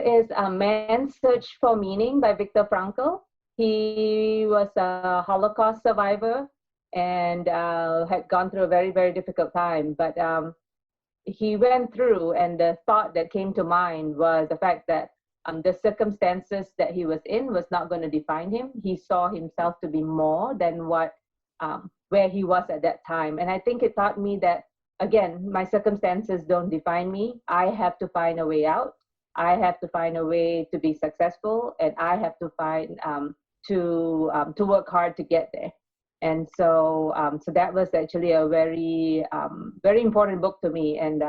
is Man's Search for Meaning by Viktor Frankl. He was a Holocaust survivor and had gone through a very, very difficult time. But he went through, and the thought that came to mind was the fact that the circumstances that he was in was not going to define him. He saw himself to be more than what where he was at that time. And I think it taught me that, again, my circumstances don't define me. I have to find a way out. I have to find a way to be successful, and I have to find to work hard to get there. And so so that was actually a very very important book to me, and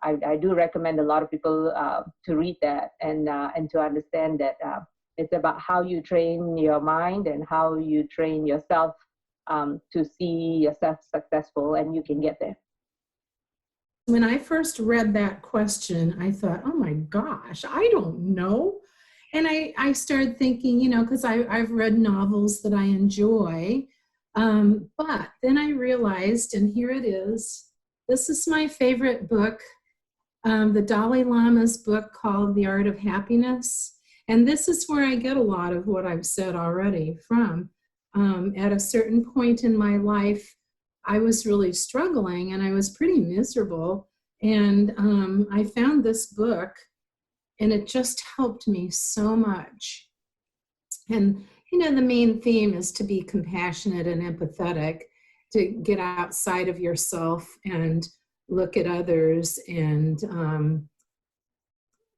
I do recommend a lot of people to read that and to understand that it's about how you train your mind and how you train yourself to see yourself successful, and you can get there. When I first read that question, I thought, oh my gosh, I don't know. And I started thinking, you know, because I've read novels that I enjoy, but then I realized, and here it is, this is my favorite book, the Dalai Lama's book called The Art of Happiness. And this is where I get a lot of what I've said already from. At a certain point in my life, I was really struggling and I was pretty miserable. And I found this book, and it just helped me so much. And, you know, the main theme is to be compassionate and empathetic, to get outside of yourself and look at others and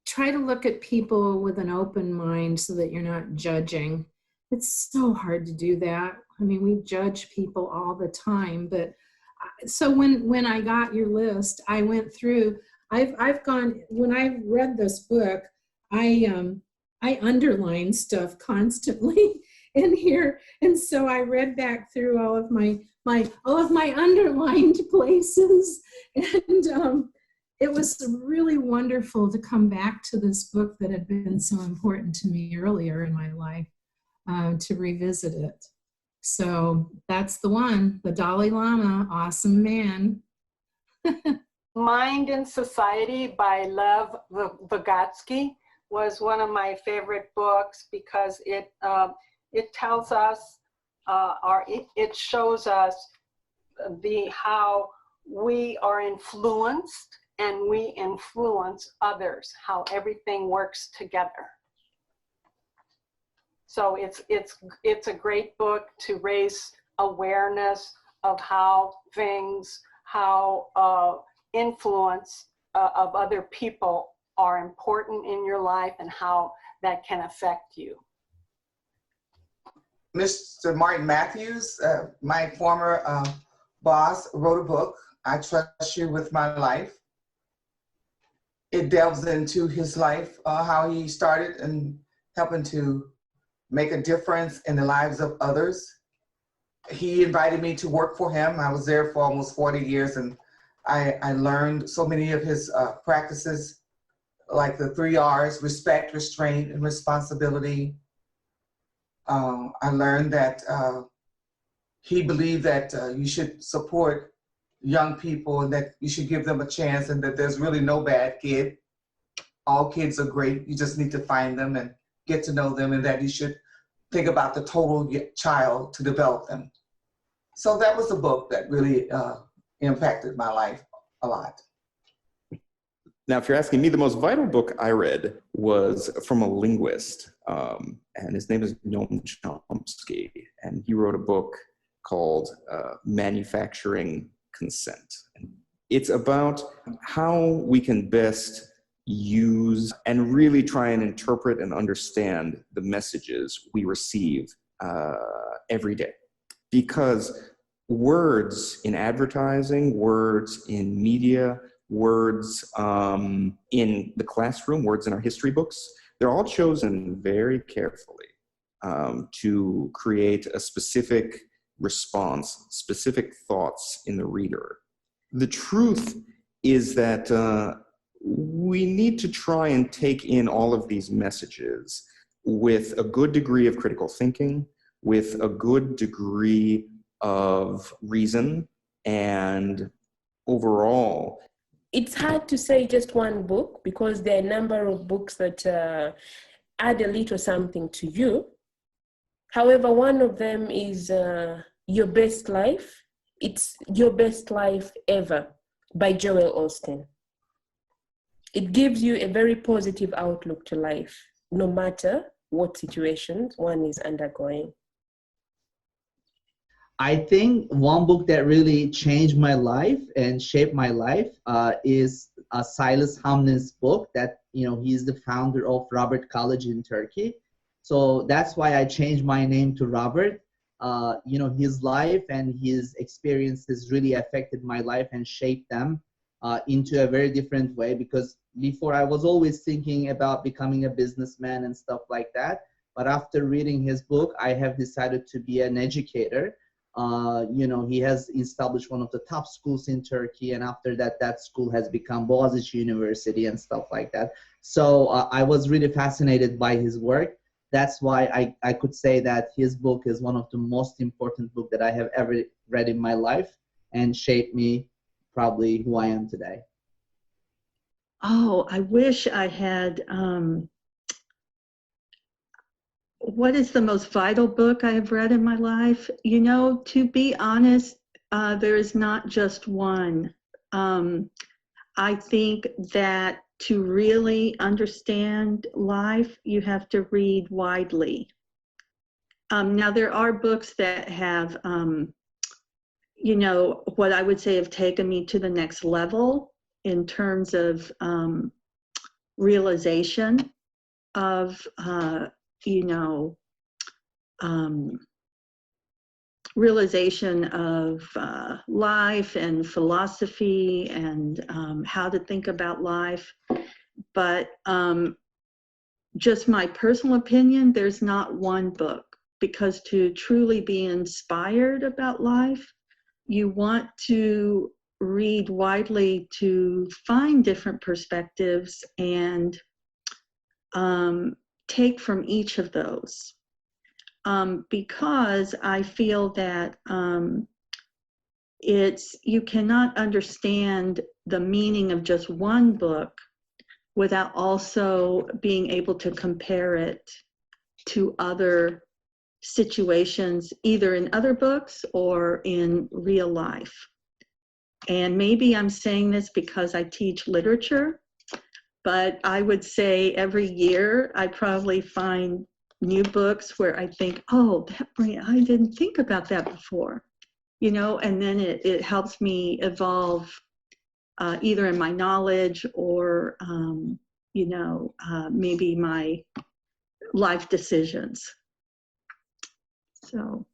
try to look at people with an open mind so that you're not judging. It's so hard to do that. I mean, we judge people all the time, but so when I got your list, I went through, I've gone, when I read this book, I underline stuff constantly in here. And so I read back through all of my underlined places. And it was really wonderful to come back to this book that had been so important to me earlier in my life, to revisit it. So that's the one, the Dalai Lama, awesome man. Mind and Society by Lev Vygotsky was one of my favorite books because it tells us, it shows us how we are influenced and we influence others, how everything works together. So it's a great book to raise awareness of how influence of other people are important in your life and how that can affect you. Mr. Martin Matthews, my former boss, wrote a book, I Trust You With My Life. It delves into his life, how he started and helping to make a difference in the lives of others. He invited me to work for him. I was there for almost 40 years, and I learned so many of his practices, like the 3 R's, respect, restraint, and responsibility. I learned that he believed that you should support young people and that you should give them a chance and that there's really no bad kid. All kids are great. You just need to find them and get to know them, and that you should think about the total child to develop them. So that was a book that really impacted my life a lot. Now, if you're asking me, the most vital book I read was from a linguist, and his name is Noam Chomsky, and he wrote a book called Manufacturing Consent. And it's about how we can best use and really try and interpret and understand the messages we receive every day. Because words in advertising, words in media, words in the classroom, words in our history books, they're all chosen very carefully to create a specific response, specific thoughts in the reader. The truth is that we need to try and take in all of these messages with a good degree of critical thinking, with a good degree of reason, and overall, it's hard to say just one book because there are a number of books that add a little something to you. However, one of them is Your Best Life. It's Your Best Life Ever by Joel Osteen. It gives you a very positive outlook to life, no matter what situations one is undergoing. I think one book that really changed my life and shaped my life is Silas Hamne's book that, he's the founder of Robert College in Turkey. So that's why I changed my name to Robert. His life and his experiences really affected my life and shaped them into a very different way, because before I was always thinking about becoming a businessman and stuff like that. But after reading his book, I have decided to be an educator. He has established one of the top schools in Turkey, and after that, that school has become Boğaziçi University and stuff like that. So I was really fascinated by his work. That's why I could say that his book is one of the most important books that I have ever read in my life and shaped me probably who I am today. Oh, I wish I had, what is the most vital book I have read in my life? To be honest, there is not just one. I think that to really understand life, you have to read widely. Now, there are books that have, what I would say have taken me to the next level in terms of realization of, realization of life and philosophy and how to think about life. But just my personal opinion, there's not one book, because to truly be inspired about life, you want to read widely to find different perspectives and take from each of those. Because I feel that you cannot understand the meaning of just one book without also being able to compare it to other situations, either in other books or in real life. And maybe I'm saying this because I teach literature, but I would say every year I probably find new books where I think, oh, I didn't think about that before, and then it helps me evolve either in my knowledge or, maybe my life decisions. So.